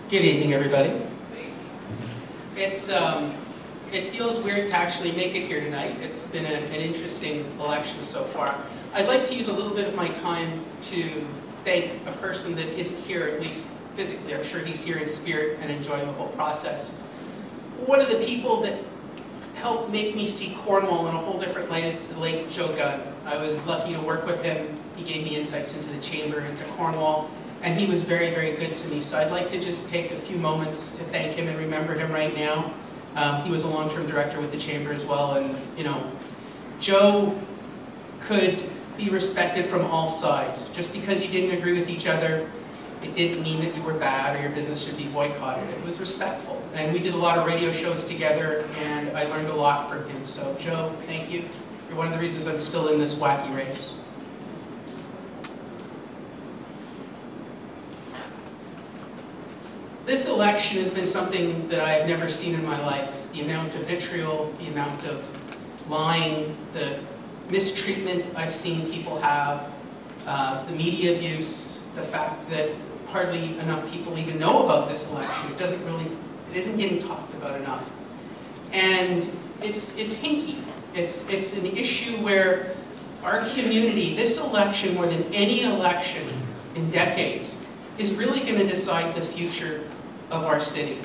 Good evening, everybody. It feels weird to actually make it here tonight. It's been an interesting election so far. I'd like to use a little bit of my time to thank a person that isn't here, at least physically. I'm sure he's here in spirit and enjoying the whole process. One of the people that helped make me see Cornwall in a whole different light is the late Joe Gunn. I was lucky to work with him. He gave me insights into the chamber, into Cornwall, and he was very, very good to me. So I'd like to just take a few moments to thank him and remember him right now. He was a long-term director with the chamber as well, and Joe could be respected from all sides. Just because you didn't agree with each other, it didn't mean that you were bad or your business should be boycotted. It was respectful. And we did a lot of radio shows together, and I learned a lot from him. So Joe, thank you. You're one of the reasons I'm still in this wacky race. This election has been something that I have never seen in my life. The amount of vitriol, the amount of lying, the mistreatment I've seen people have, the media abuse, the fact that hardly enough people even know about this election. It isn't getting talked about enough. And it's hinky. It's an issue where our community, this election more than any election in decades, is really going to decide the future of our city.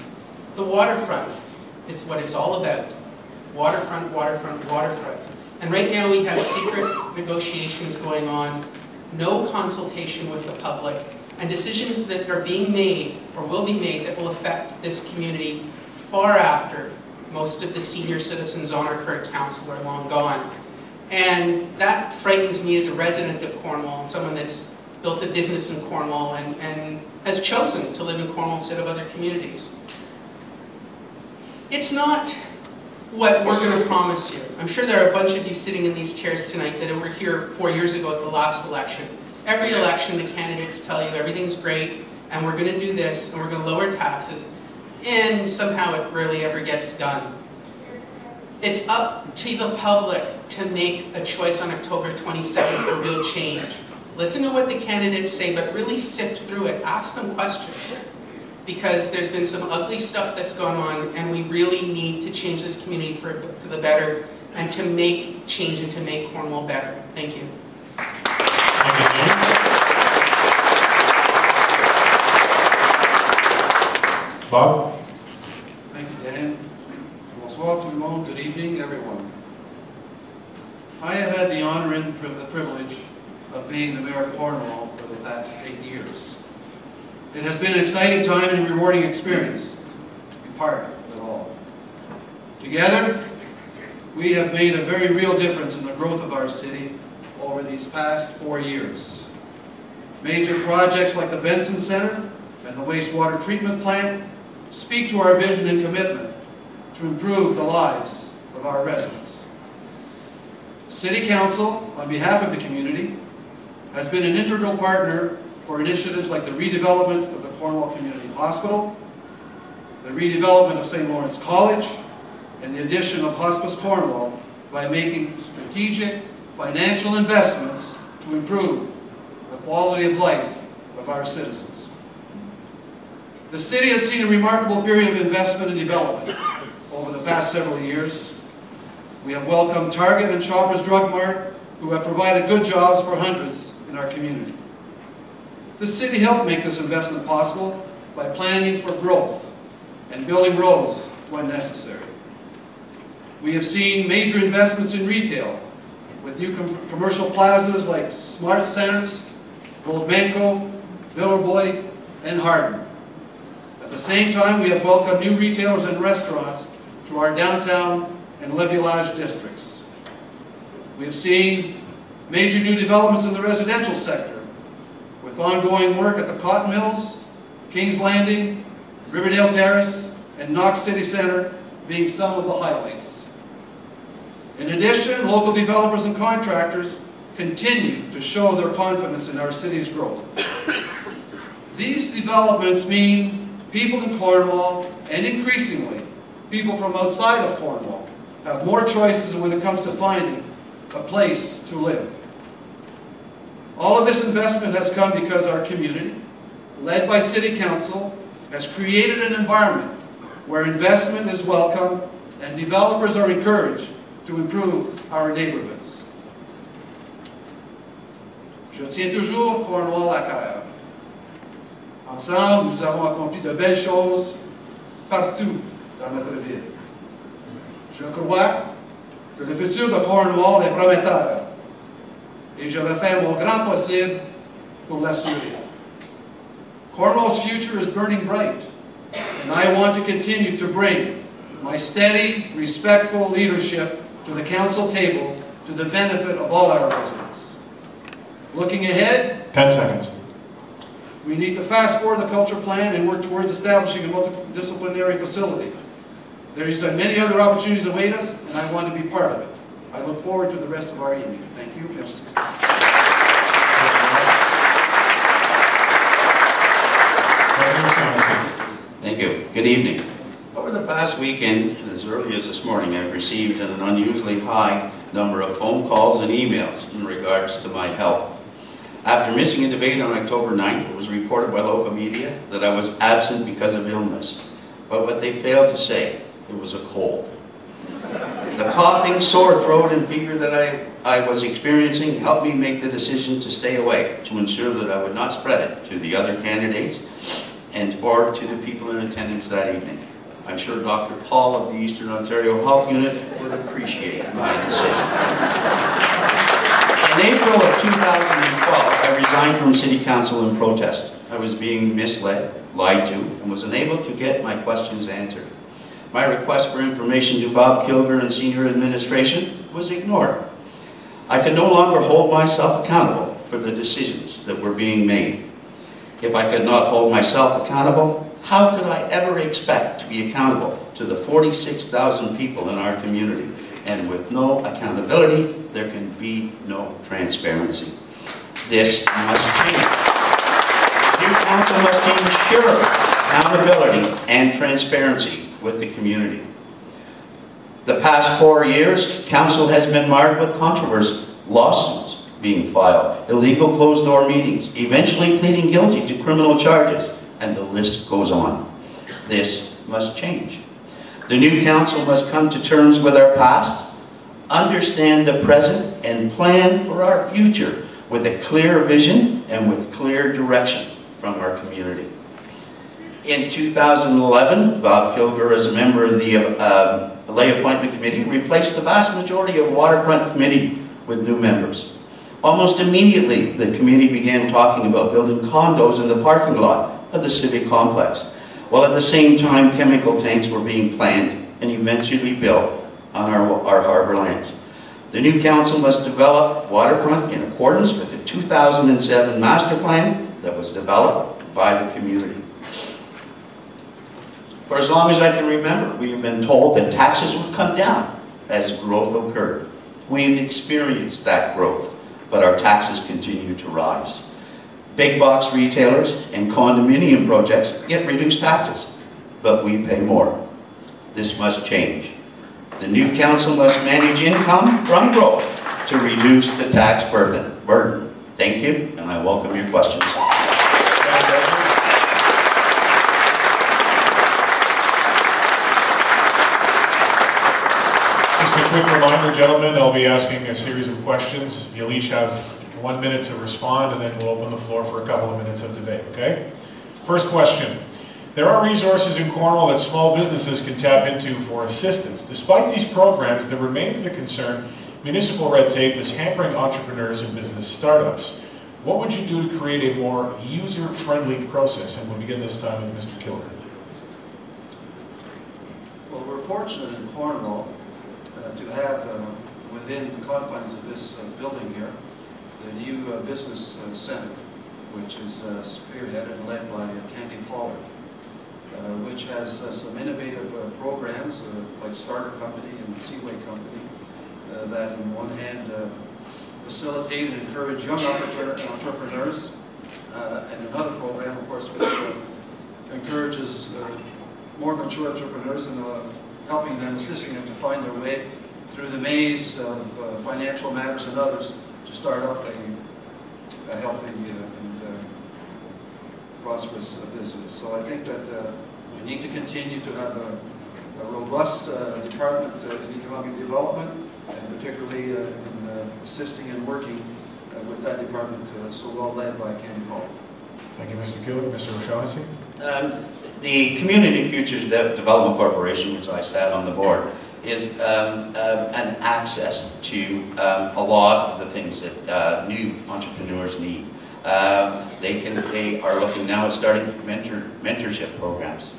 The waterfront is what it's all about. Waterfront, waterfront, waterfront. And right now we have secret negotiations going on, no consultation with the public, and decisions that are being made or will be made that will affect this community far after most of the senior citizens on our current council are long gone. And that frightens me as a resident of Cornwall and someone that's built a business in Cornwall and has chosen to live in Cornwall instead of other communities. It's not what we're going to promise you. I'm sure there are a bunch of you sitting in these chairs tonight that were here 4 years ago at the last election. Every election the candidates tell you everything's great and we're going to do this and we're going to lower taxes, and somehow it rarely ever gets done. It's up to the public to make a choice on October 27th for real change. Listen to what the candidates say, but really sift through it. Ask them questions. Because there's been some ugly stuff that's gone on, and we really need to change this community for the better, and to make change and to make Cornwall better. Thank you. Bob? Thank you, Dan. Bonsoir tout le monde. Good evening, everyone. I have had the honor and the privilege of being the mayor of Cornwall for the past 8 years. It has been an exciting time and a rewarding experience to be part of it all. Together, we have made a very real difference in the growth of our city over these past 4 years. Major projects like the Benson Center and the wastewater treatment plant speak to our vision and commitment to improve the lives of our residents. City Council, on behalf of the community, has been an integral partner for initiatives like the redevelopment of the Cornwall Community Hospital, the redevelopment of St. Lawrence College, and the addition of Hospice Cornwall by making strategic financial investments to improve the quality of life of our citizens. The city has seen a remarkable period of investment and development over the past several years. We have welcomed Target and Shoppers Drug Mart, who have provided good jobs for hundreds in our community. The city helped make this investment possible by planning for growth and building roads when necessary. We have seen major investments in retail with new commercial plazas like Smart Centers, Goldmanco, Villeroy, and Hardin. At the same time, we have welcomed new retailers and restaurants to our downtown and Le Village districts. We have seen major new developments in the residential sector, with ongoing work at the Cotton Mills, King's Landing, Riverdale Terrace, and Knox City Center being some of the highlights. In addition, local developers and contractors continue to show their confidence in our city's growth. These developments mean people in Cornwall, and increasingly people from outside of Cornwall, have more choices when it comes to finding a place to live. All of this investment has come because our community, led by City Council, has created an environment where investment is welcome and developers are encouraged to improve our neighborhoods. Je tiens toujours Cornwall à cœur. Ensemble, nous avons accompli de belles choses partout dans notre ville. Je crois que le futur de Cornwall est prometteur et je vais faire mon grand possible pour l'assurer. Cornwall's future is burning bright, and I want to continue to bring my steady, respectful leadership to the council table to the benefit of all our residents. Looking ahead, 10 seconds. We need to fast forward the culture plan and work towards establishing a multidisciplinary facility. There is many other opportunities await us, and I want to be part of it. I look forward to the rest of our evening. Thank you. Merci. Thank you. Good evening. Over the past weekend, and as early as this morning, I've received an unusually high number of phone calls and emails in regards to my health. After missing a debate on October 9th, it was reported by local media that I was absent because of illness. But what they failed to say, it was a cold. The coughing, sore throat, and fever that I was experiencing helped me make the decision to stay away to ensure that I would not spread it to the other candidates or to the people in attendance that evening. I'm sure Dr. Paul of the Eastern Ontario Health Unit would appreciate my decision. In April of 2012, I resigned from City Council in protest. I was being misled, lied to, and was unable to get my questions answered. My request for information to Bob Kilger and senior administration was ignored. I could no longer hold myself accountable for the decisions that were being made. If I could not hold myself accountable, how could I ever expect to be accountable to the 46,000 people in our community? And with no accountability, there can be no transparency. This must change. New council must ensure accountability and transparency with the community. The past 4 years, council has been marred with controversy, lawsuits being filed, illegal closed-door meetings, eventually pleading guilty to criminal charges, and the list goes on. This must change. The new council must come to terms with our past, understand the present, and plan for our future with a clear vision and with clear direction from our community. In 2011, Bob Kilger, as a member of the Lay Appointment Committee, replaced the vast majority of Waterfront Committee with new members. Almost immediately, the committee began talking about building condos in the parking lot of the civic complex, while at the same time chemical tanks were being planned and eventually built on our harbor lands. The new council must develop Waterfront in accordance with the 2007 master plan that was developed by the community. For as long as I can remember, we have been told that taxes would come down as growth occurred. We've experienced that growth, but our taxes continue to rise. Big box retailers and condominium projects get reduced taxes, but we pay more. This must change. The new council must manage income from growth to reduce the tax burden. Thank you, and I welcome your questions. Just a quick reminder, gentlemen, I'll be asking a series of questions. You'll each have 1 minute to respond, and then we'll open the floor for a couple of minutes of debate, okay? First question. There are resources in Cornwall that small businesses can tap into for assistance. Despite these programs, there remains the concern municipal red tape is hampering entrepreneurs and business startups. What would you do to create a more user-friendly process? And we'll begin this time with Mr. Kilger. Well, we're fortunate in Cornwall to have within the confines of this building here the new business center, which is spearheaded and led by Candy Pollard, which has some innovative programs like Starter Company and Seaway Company that on one hand facilitate and encourage young entrepreneurs, and another program, of course, which encourages more mature entrepreneurs and helping them, assisting them to find their way through the maze of financial matters and others to start up a healthy and prosperous business. So I think that we need to continue to have a robust department in economic development, and particularly in assisting and working with that department so well led by Kenny Paul. Thank you, Mr. Kilger. Mr. O'Shaughnessy? The Community Futures Development Corporation, which I sat on the board, is an access to a lot of the things that new entrepreneurs need. They are looking now at starting mentorship programs.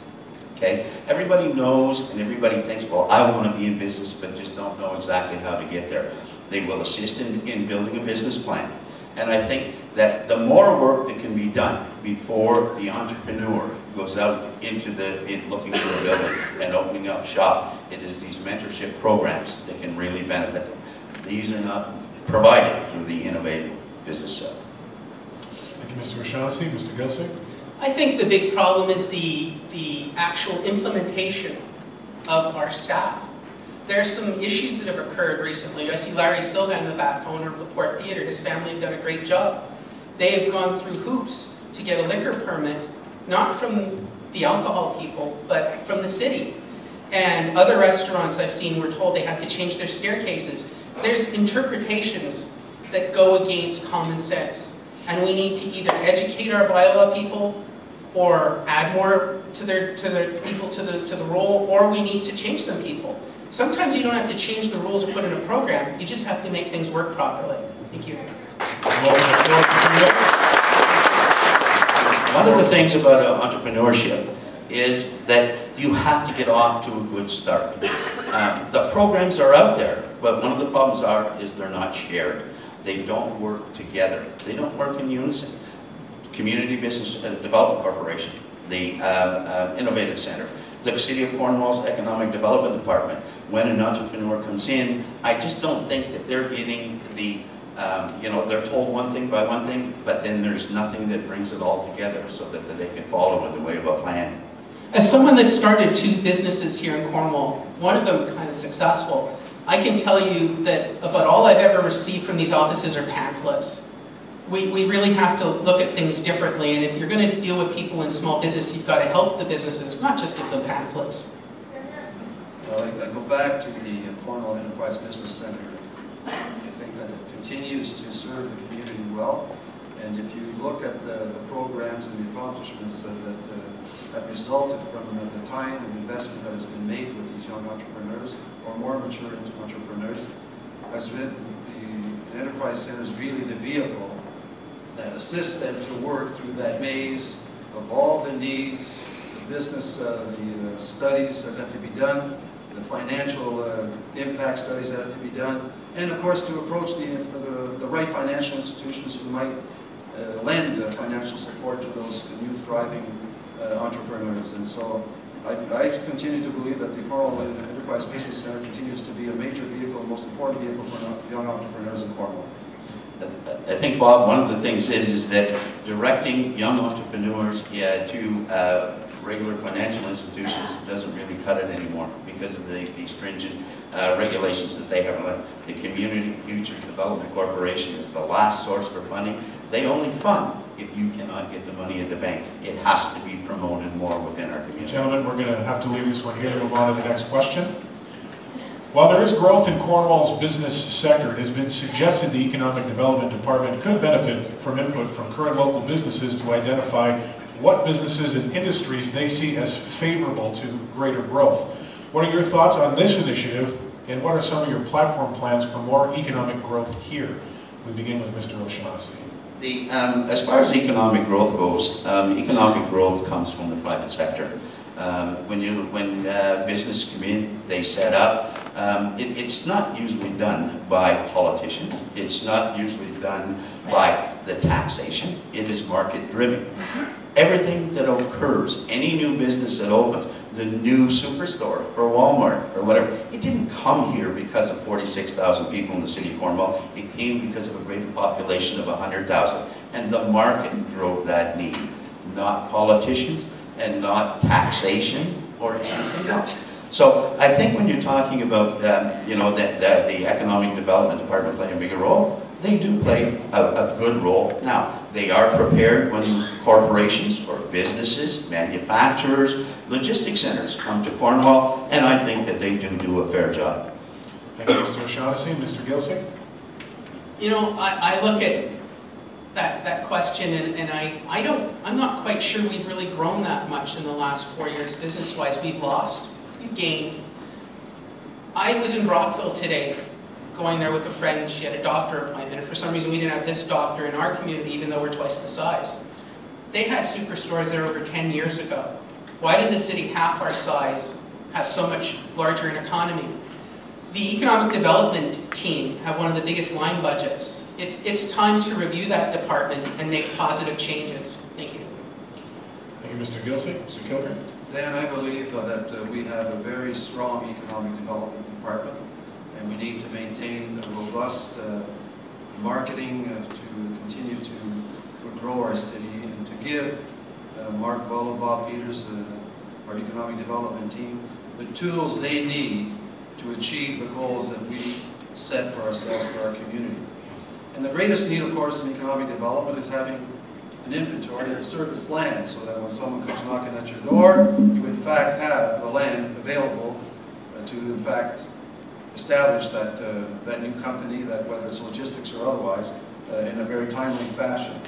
Okay? Everybody knows and everybody thinks, well, I want to be in business, but just don't know exactly how to get there. They will assist in building a business plan. And I think that the more work that can be done before the entrepreneur goes out into looking for a building and opening up shop, it is these mentorship programs that can really benefit them. These are not provided through the Innovative Business Center. Thank you, Mr. O'Shaughnessy. Mr. Gilcig? I think the big problem is the actual implementation of our staff. There are some issues that have occurred recently. I see Larry Silva in the back, owner of the Port Theatre. His family have done a great job. They have gone through hoops to get a liquor permit, not from the alcohol people, but from the city. And other restaurants I've seen were told they had to change their staircases. There's interpretations that go against common sense. And we need to either educate our bylaw people or add more to their people to the role, or we need to change some people. Sometimes you don't have to change the rules or put in a program, you just have to make things work properly. Thank you. One of the things about entrepreneurship is that you have to get off to a good start. The programs are out there, but one of the problems is they're not shared. They don't work together. They don't work in unison. Community Business Development Corporation, the Innovative Center, the City of Cornwall's Economic Development Department. When an entrepreneur comes in, I just don't think that they're getting the, they're told one thing by one thing, but then there's nothing that brings it all together so that they can follow in the way of a plan. As someone that started 2 businesses here in Cornwall, one of them kind of successful, I can tell you that about all I've ever received from these offices are pamphlets. We really have to look at things differently, and if you're going to deal with people in small business, you've got to help the businesses, not just give them pamphlets. Well, I go back to the Cornwall Enterprise Business Center. I think that it continues to serve the community well, and if you look at the programs and the accomplishments that have resulted from the time and investment that has been made with these young entrepreneurs, or more mature entrepreneurs, the Enterprise Center is really the vehicle that assists them to work through that maze of all the needs, the business, the studies that have to be done, the financial impact studies that have to be done, and of course to approach the right financial institutions who might lend financial support to those new thriving entrepreneurs. And so I continue to believe that the Cornwall Enterprise Business Center continues to be a major vehicle, the most important vehicle for young entrepreneurs in Cornwall. I think, Bob, one of the things is that directing young entrepreneurs to regular financial institutions doesn't really cut it anymore because of the stringent regulations that they have. The Community Futures Development Corporation is the last source for funding. They only fund if you cannot get the money in the bank. It has to be promoted more within our community. Gentlemen, we're going to have to leave this one here and move on to the next question. While there is growth in Cornwall's business sector, it has been suggested the Economic Development Department could benefit from input from current local businesses to identify what businesses and industries they see as favorable to greater growth. What are your thoughts on this initiative, and what are some of your platform plans for more economic growth here? We begin with Mr. O'Shaughnessy. As far as economic growth goes, economic growth comes from the private sector. When business come in, they set up. It's not usually done by politicians. It's not usually done by the taxation. It is market driven. Everything that occurs, any new business that opens, the new superstore for Walmart or whatever, it didn't come here because of 46,000 people in the city of Cornwall. It came because of a greater population of 100,000. And the market drove that need, not politicians and not taxation or anything else. So I think when you're talking about the Economic Development Department playing a bigger role, they do play a good role. Now, They are prepared when corporations or businesses, manufacturers, logistics centers come to Cornwall, and I think that they do a fair job. Thank you, Mr. O'Shaughnessy. Mr. Gilcig? You know, I look at that question and I'm not quite sure we've really grown that much in the last 4 years business-wise. We've lost, we've gained. I was in Brockville today, going there with a friend. She had a doctor appointment, and for some reason we didn't have this doctor in our community, even though we're twice the size. They had superstores there over 10 years ago. Why does a city half our size have so much larger an economy? The economic development team have one of the biggest line budgets. It's time to review that department and make positive changes. Thank you. Thank you, Mr. Gilcig. Mr. Kilger? Dan, I believe that we have a very strong economic development department, and we need to maintain a robust marketing to continue to grow our city and to give Mark Bull and Bob Peters, our economic development team, the tools they need to achieve the goals that we set for ourselves, for our community. And the greatest need, of course, in economic development is having an inventory of service land, so that when someone comes knocking at your door, you in fact have the land available to in fact establish that new company, that whether it's logistics or otherwise, in a very timely fashion.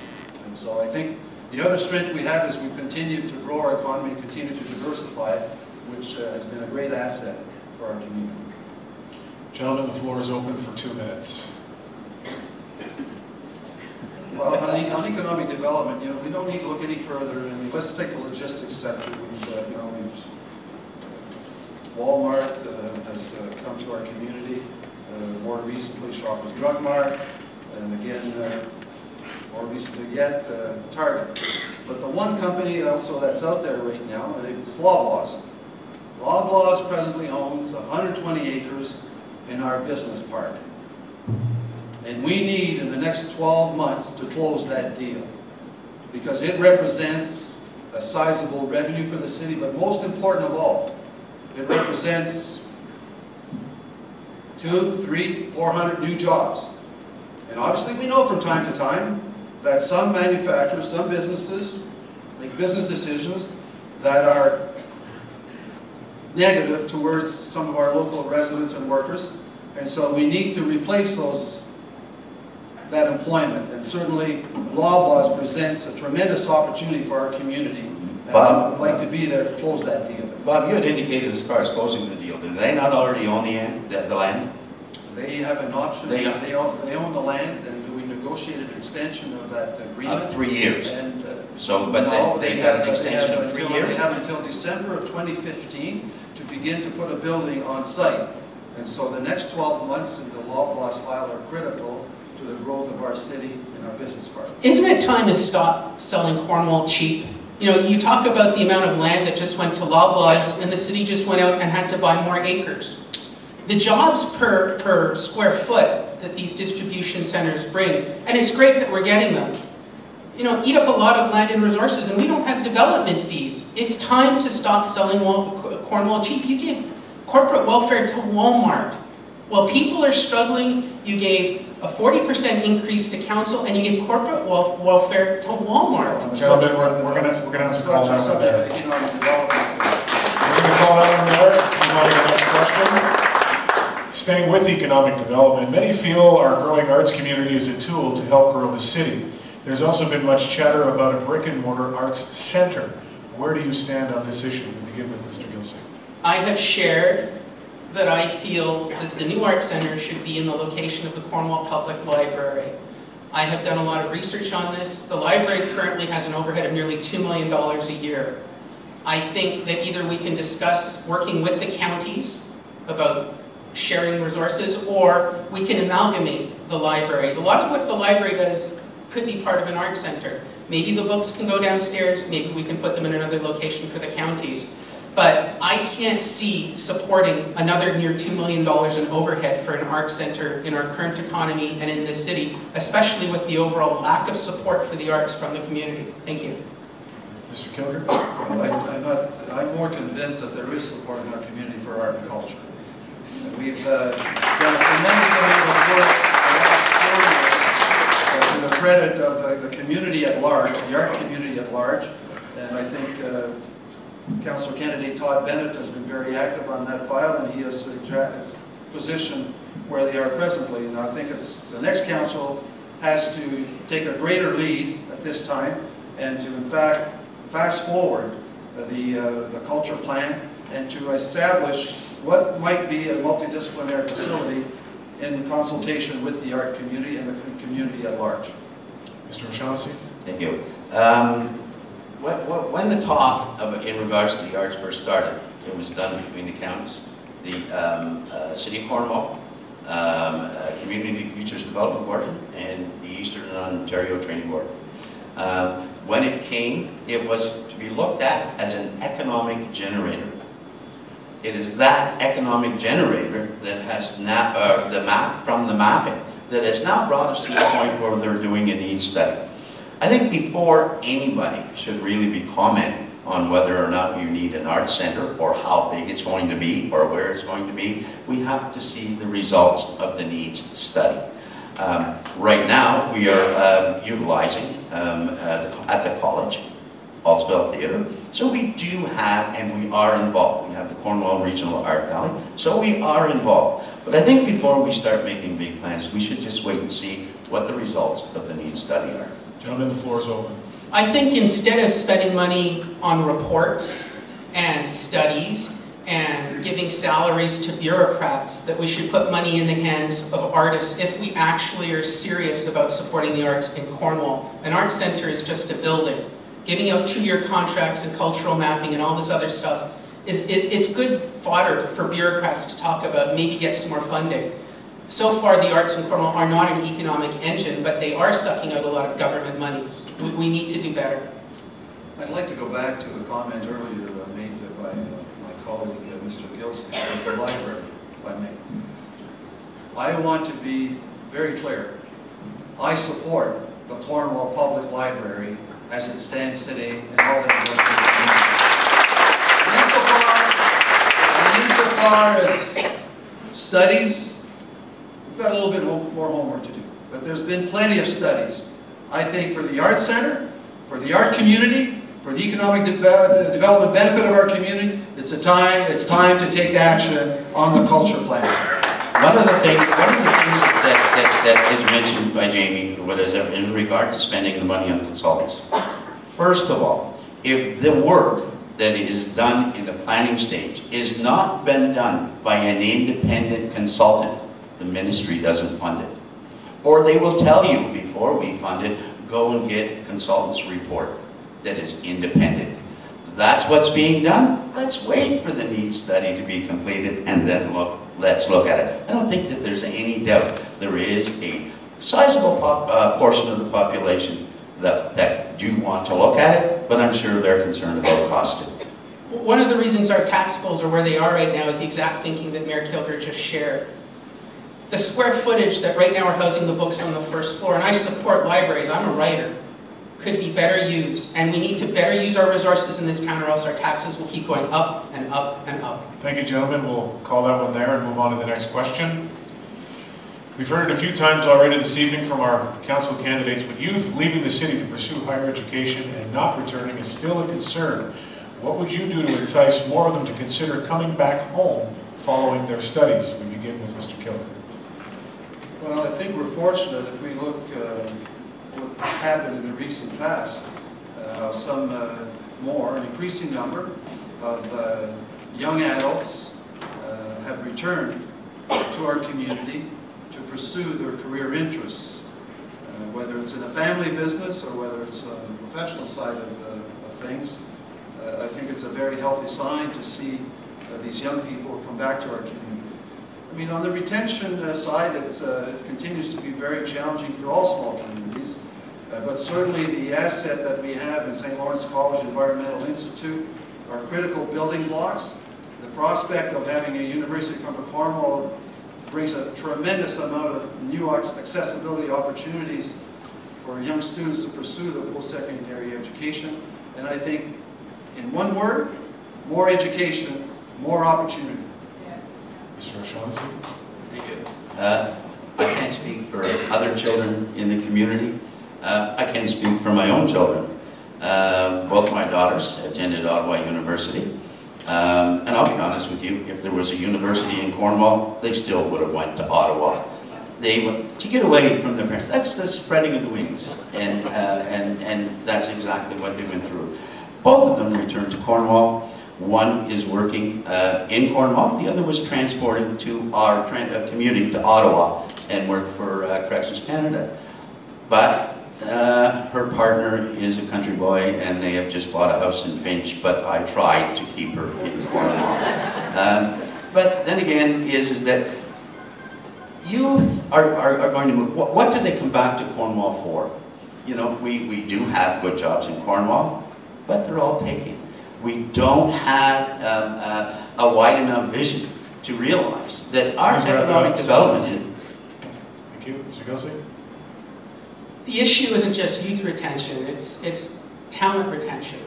And so I think the other strength we have is we've continued to grow our economy, continue to diversify it, which has been a great asset for our community. Gentlemen, the floor is open for 2 minutes. Well, on economic development, you know, we don't need to look any further. I mean, let's take the logistics sector. Walmart has come to our community. More recently, Shoppers Drug Mart, and again, more recently yet, Target. But the one company also that's out there right now is Loblaws. Loblaws presently owns 120 acres in our business park. And we need, in the next 12 months, to close that deal, because it represents a sizable revenue for the city, but most important of all, it represents 200, 300, 400 new jobs. And obviously we know from time to time that some manufacturers, some businesses make business decisions that are negative towards some of our local residents and workers. And so we need to replace that employment. And certainly Loblaws presents a tremendous opportunity for our community. And I would like to be there to close that deal. Bob, you had indicated as far as closing the deal, do they not already own the land? They have an option. They own the land, and we negotiated an extension of that agreement. Of 3 years. And but they have an extension of 3 years? They have until December of 2015 to begin to put a building on site. And so the next 12 months in the Loblaws file are critical to the growth of our city and our business park. Isn't it time to stop selling Cornwall cheap? You know, you talk about the amount of land that just went to Loblaws, and the city just went out and had to buy more acres. The jobs per square foot that these distribution centers bring, and it's great that we're getting them, you know, eat up a lot of land and resources, and we don't have development fees. It's time to stop selling Cornwall cheap. You give corporate welfare to Walmart. While people are struggling, you gave a 40% increase to council, and you give corporate welfare to Walmart. Gentlemen, we're going to have to call that one there. We're going to call that one there. Move on to the next question. Staying with economic development, many feel our growing arts community is a tool to help grow the city. There's also been much chatter about a brick-and-mortar arts center. Where do you stand on this issue? We begin with Mr. Gilcig. I have shared that I feel that the new art center should be in the location of the Cornwall Public Library. I have done a lot of research on this. The library currently has an overhead of nearly $2 million a year. I think that either we can discuss working with the counties about sharing resources, or we can amalgamate the library. A lot of what the library does could be part of an art center. Maybe the books can go downstairs, maybe we can put them in another location for the counties. But I can't see supporting another near $2 million in overhead for an art center in our current economy and in this city, especially with the overall lack of support for the arts from the community. Thank you. Mr. Kilger? I'm more convinced that there is support in our community for art and culture. And we've done a tremendous amount of work in the credit of the community at large, the art community at large, and I think Councillor candidate Todd Bennett has been very active on that file, and he has a position where they are presently. And I think it's the next council has to take a greater lead at this time and to, in fact, fast forward the culture plan and to establish what might be a multidisciplinary facility in consultation with the art community and the community at large. Mr. O'Shaughnessy? Thank you. When the talk in regards to the arts first started, it was done between the counties, the City of Cornwall, Community Futures Development Board, and the Eastern Ontario Training Board. When it came, it was to be looked at as an economic generator. It is that economic generator that has now, from the mapping, that has now brought us to the point where they're doing a needs study. I think before anybody should really be commenting on whether or not you need an art center or how big it's going to be or where it's going to be, we have to see the results of the needs study. Right now, we are utilizing at the college, Altspell Theatre. So we do have, and we are involved. We have the Cornwall Regional Art Gallery, so we are involved. But I think before we start making big plans, we should just wait and see what the results of the needs study are. Gentlemen, the floor is open. I think instead of spending money on reports and studies and giving salaries to bureaucrats, that we should put money in the hands of artists if we actually are serious about supporting the arts in Cornwall. An art center is just a building. Giving out 2-year contracts and cultural mapping and all this other stuff, it's good fodder for bureaucrats to talk about, maybe get some more funding. So far, the arts in Cornwall are not an economic engine, but they are sucking out a lot of government monies. We need to do better. I'd like to go back to a comment earlier made by my colleague, Mr. Gilcig, at the library, if I may. I want to be very clear. I support the Cornwall Public Library as it stands today and all that it was. And insofar as studies, we've got a little bit more homework to do. But there's been plenty of studies. I think for the Art Center, for the art community, for the economic development benefit of our community, it's time to take action on the culture plan. One of the things that is mentioned by Jamie, in regard to spending the money on consultants. First of all, if the work that is done in the planning stage is not been done by an independent consultant, the ministry doesn't fund it. Or they will tell you before we fund it, go and get a consultant's report that is independent. That's what's being done. Let's wait for the needs study to be completed and then let's look at it. I don't think that there's any doubt there is a sizable portion of the population that do want to look at it, but I'm sure they're concerned about cost too. One of the reasons our tax bills are where they are right now is the exact thinking that Mayor Kilger just shared. The square footage that right now are housing the books on the first floor, and I support libraries, I'm a writer, could be better used. And we need to better use our resources in this town or else our taxes will keep going up and up and up. Thank you, gentlemen. We'll call that one there and move on to the next question. We've heard it a few times already this evening from our council candidates, but youth leaving the city to pursue higher education and not returning is still a concern. What would you do to entice more of them to consider coming back home following their studies? We begin with Mr. Kilger. Well, I think we're fortunate if we look what's happened in the recent past. Some more, an increasing number of young adults have returned to our community to pursue their career interests, whether it's in a family business or whether it's on the professional side of things. I think it's a very healthy sign to see these young people come back to our community. I mean, on the retention side, it continues to be very challenging for all small communities, but certainly the asset that we have in St. Lawrence College Environmental Institute are critical building blocks. The prospect of having a University of Cornwall brings a tremendous amount of new accessibility opportunities for young students to pursue their post-secondary education. And I think, in one word, more education, more opportunity. Mr. O'Shaughnessy. Thank you. I can't speak for other children in the community, I can speak for my own children. Both my daughters attended Ottawa University. And I'll be honest with you, if there was a university in Cornwall, they still would have went to Ottawa. To get away from their parents. That's the spreading of the wings, and that's exactly what they went through. Both of them returned to Cornwall. One is working in Cornwall. The other was transported to our commuting to Ottawa and worked for Corrections Canada. But her partner is a country boy, and they have just bought a house in Finch. But I tried to keep her in Cornwall. But then again, is that youth are going to move. What do they come back to Cornwall for? You know, we do have good jobs in Cornwall, but they're all taken. We don't have a wide enough vision to realize that our economic development... Thank you. Mr. Gilcig? The issue isn't just youth retention, it's talent retention.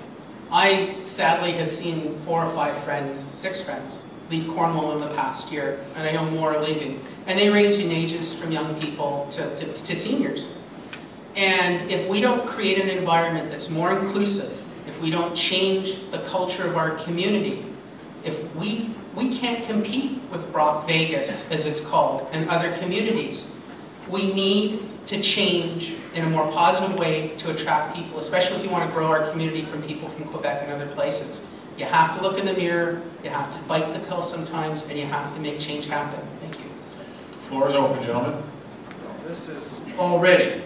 I sadly have seen 4 or 5 friends, 6 friends, leave Cornwall in the past year, and I know more are leaving. And they range in ages from young people to seniors. And if we don't create an environment that's more inclusive, if we don't change the culture of our community, if we can't compete with Brock Vegas, as it's called, and other communities. We need to change in a more positive way to attract people, especially if you want to grow our community from people from Quebec and other places. You have to look in the mirror, you have to bite the pill sometimes, and you have to make change happen. Thank you. Floor is open, gentlemen. This is already,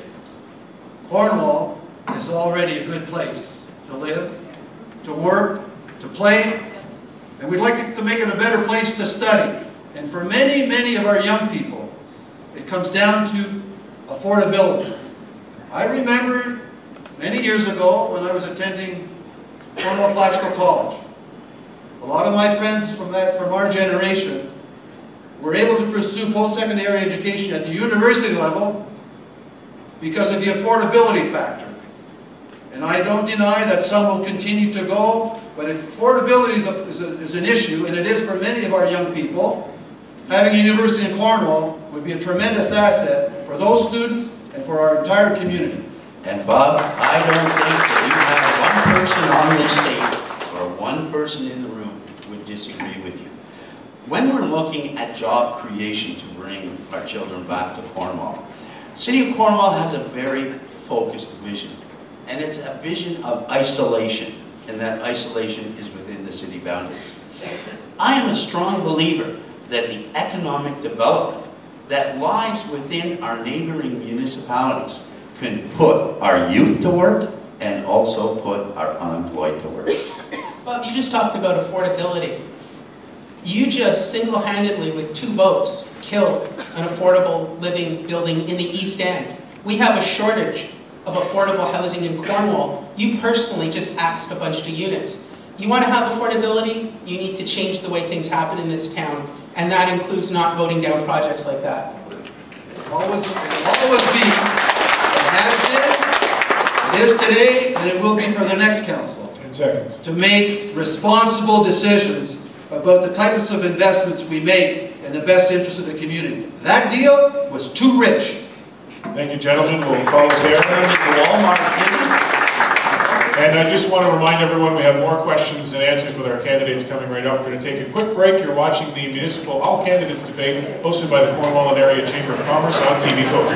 Cornwall is already a good place to live, to work, to play, and we'd like to make it a better place to study. And for many, many of our young people, it comes down to affordability. I remember many years ago when I was attending Cornwall Classical College. A lot of my friends from our generation were able to pursue post-secondary education at the university level because of the affordability factor. And I don't deny that some will continue to go, but if affordability is an issue, and it is for many of our young people, having a university in Cornwall would be a tremendous asset for those students and for our entire community. And Bob, I don't think that you have one person on this stage or one person in the room who would disagree with you. When we're looking at job creation to bring our children back to Cornwall, the City of Cornwall has a very focused vision. And it's a vision of isolation, and that isolation is within the city boundaries. I am a strong believer that the economic development that lies within our neighboring municipalities can put our youth to work and also put our unemployed to work. Bob, you just talked about affordability. You just single-handedly, with 2 votes, killed an affordable living building in the East End. We have a shortage of affordable housing in Cornwall. You personally just axed a bunch of units. You want to have affordability, you need to change the way things happen in this town, and that includes not voting down projects like that. It'll always be. It has been, it is today, and it will be for the next council. 10 seconds. To make responsible decisions about the types of investments we make in the best interest of the community. That deal was too rich. Thank you, gentlemen. We'll call it there. And I just want to remind everyone we have more questions and answers with our candidates coming right up. We're going to take a quick break. You're watching the Municipal All Candidates Debate hosted by the Cornwall and Area Chamber of Commerce on TV Coach.